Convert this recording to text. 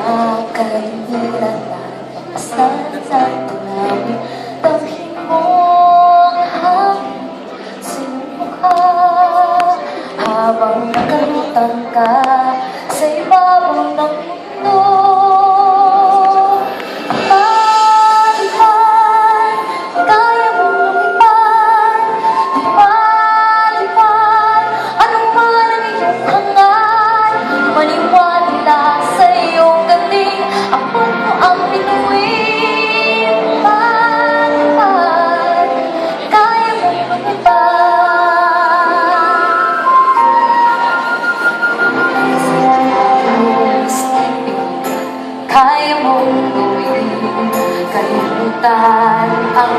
Nakalimutan na pagkasan sa tunay. Damhin mo ang hangin sa iyong mukha habang nakalutang ka sa ibabaw ng mundo. Malipad, kaya mong lumipad, malipad, anong man ang iyong hangad. Maniwala sa iyong galing, abot mo ang bituin. Malipad, kaya mong lumipad. Kaya mong gawin, kalimutan ang